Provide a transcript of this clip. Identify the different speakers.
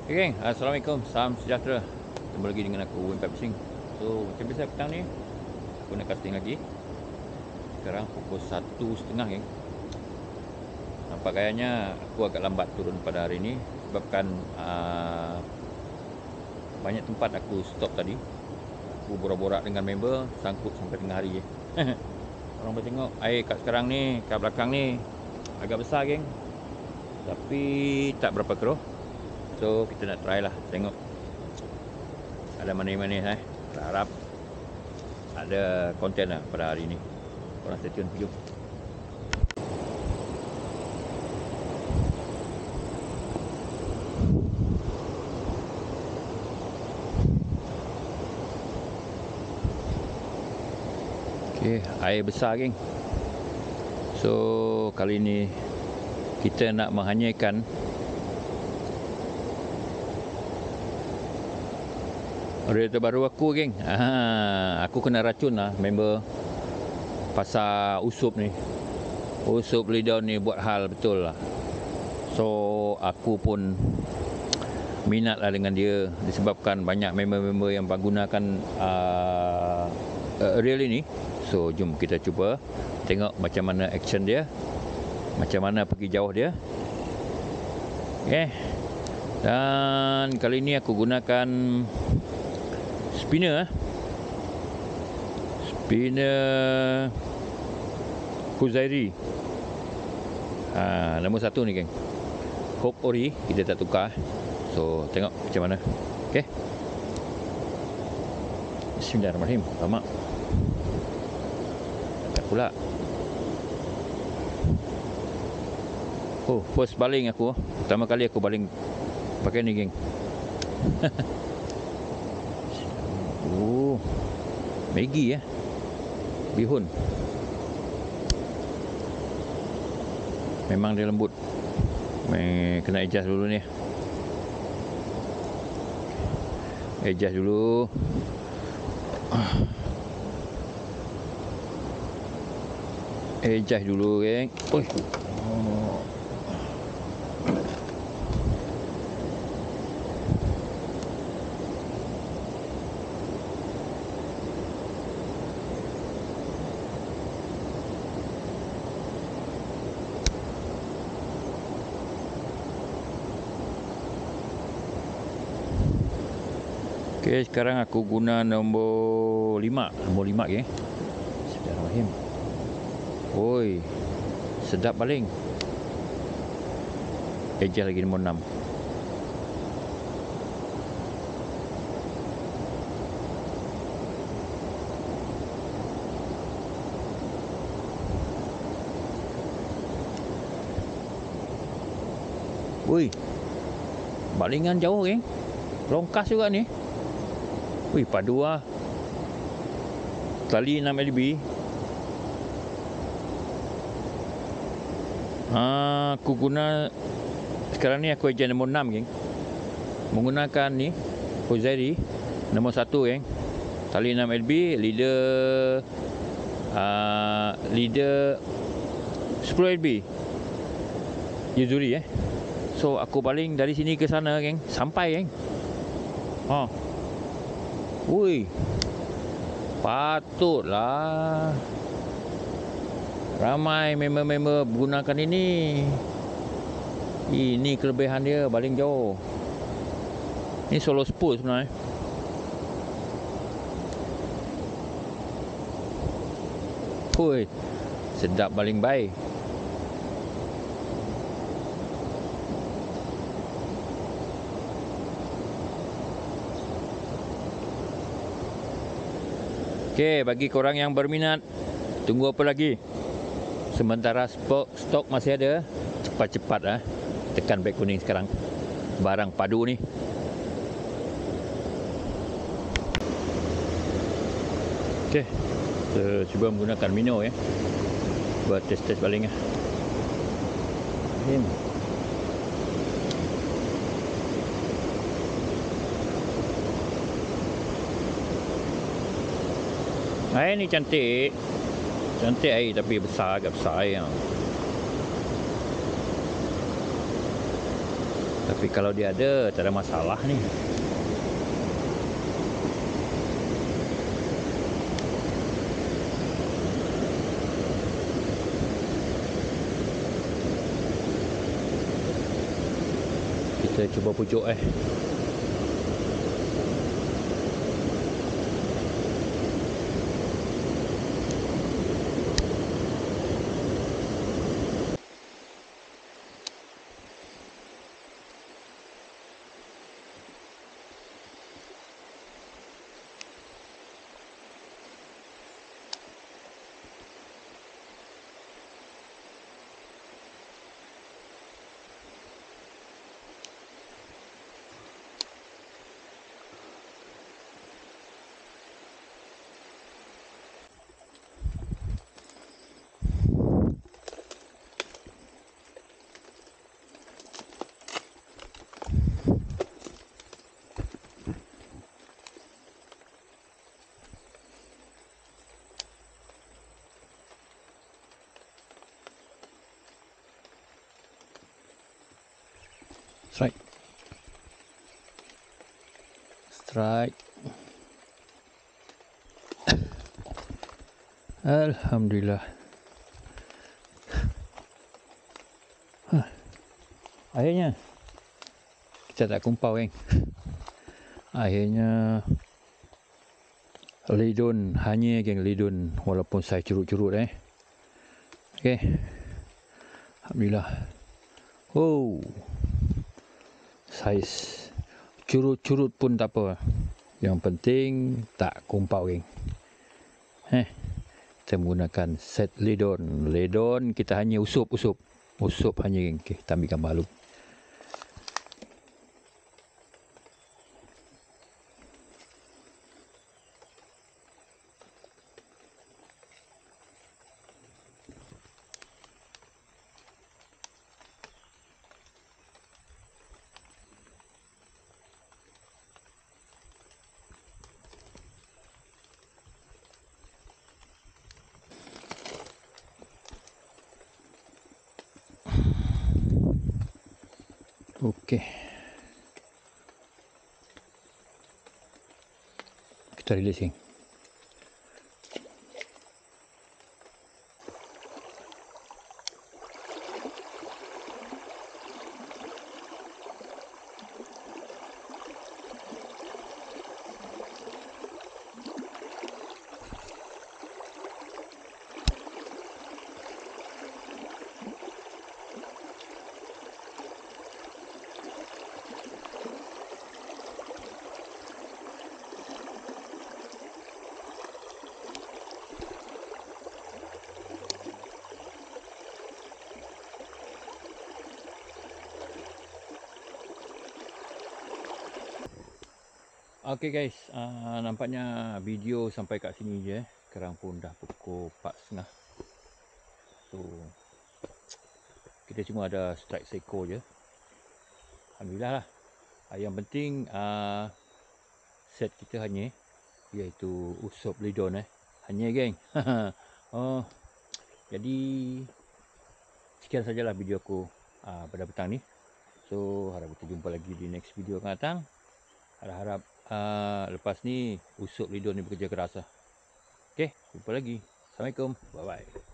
Speaker 1: Okay, geng. Assalamualaikum. Salam sejahtera. Jumpa lagi dengan aku, Wimpat Fishing. So, macam biasa petang ni, aku nak casting lagi. Sekarang pukul 1.30, geng. Nampak gayanya aku agak lambat turun pada hari ni sebabkan banyak tempat aku stop tadi. Aku borak-borak dengan member, sangkut sampai tengah hari. Orang boleh tengok air kat sekarang ni, kat belakang ni agak besar, geng. Tapi tak berapa keruh. So kita nak try lah, tengok ada manis-manis harap ada konten lah pada hari ni. Korang stay tune, jom. Okay, air besar, geng. So kali ni kita nak menghanyaikan radio baru aku, geng. Aku kena racun lah member pasal Usup ni. Usup Lidaun ni buat hal betul lah. So aku pun minat lah dengan dia disebabkan banyak member-member yang menggunakan reel ini. So jom kita cuba tengok macam mana action dia, macam mana pergi jauh dia. Okay. Dan kali ni aku gunakan spinner Kuzairi. Nombor 1 ni, geng. Hook ori, kita tak tukar. So tengok macam mana. Okey. Bismillahirrahmanirrahim. Lama. Tak pula. Oh, first baling aku. Pertama kali aku baling pakai ni, geng. Maggi bihun. Memang dia lembut. Kena adjust dulu ni. Adjust dulu. Adjust dulu, geng. Oi. Okay, sekarang aku guna nombor 5. Nombor 5, geng. Bismillahirrahmanirrahim. Oi, sedap baling. Adjust lagi nombor 6. Oi, balingan jauh, geng. Longkas juga ni. Wih, padu lah. Tali 6 LB. Aku guna sekarang ni aku adjust nombor 6, geng. Menggunakan ni Kuzairi nombor 1, geng. Tali 6 LB, leader 10 LB. Yuzuri So aku baling dari sini ke sana, geng. Sampai, geng. Wui, patutlah ramai member-member gunakan ini. Ini kelebihan dia, baling jauh. Ini solo spool sebenarnya. Wui, sedap baling baik. Okey, bagi korang yang berminat, tunggu apa lagi? Sementara stok masih ada, cepat-cepat tekan beg kuning sekarang. Barang padu ni. Okey, kita cuba menggunakan Mino buat test-test baling. Air ni cantik. Cantik air tapi besar, agak besar air. Tapi kalau dia ada, tak ada masalah ni. Kita cuba pujuk strike. Alhamdulillah. Akhirnya kita tak kumpau kan. Akhirnya lidun, hanya geng lidun walaupun saya curut-curut Okey. Alhamdulillah. Oh. Saiz curut-curut pun tak apa. Yang penting tak kumpau geng. Kita menggunakan set lidon. Lidon kita hanya usup hanya geng. Okey, kita ambil gambar dulu. Okey. Kita release geng. Okey guys, nampaknya video sampai kat sini je. Sekarang pun dah pukul 4.30. So, kita cuma ada strike seekor je. Alhamdulillah lah. Yang penting set kita hanya iaitu usup lidon hanya geng. Oh, jadi sekian sajalah video aku pada petang ni. So, harap kita jumpa lagi di next video akan datang. Harap-harap lepas ni usup lidon ni bekerja keras lah. Okey, jumpa lagi. Assalamualaikum. Bye bye.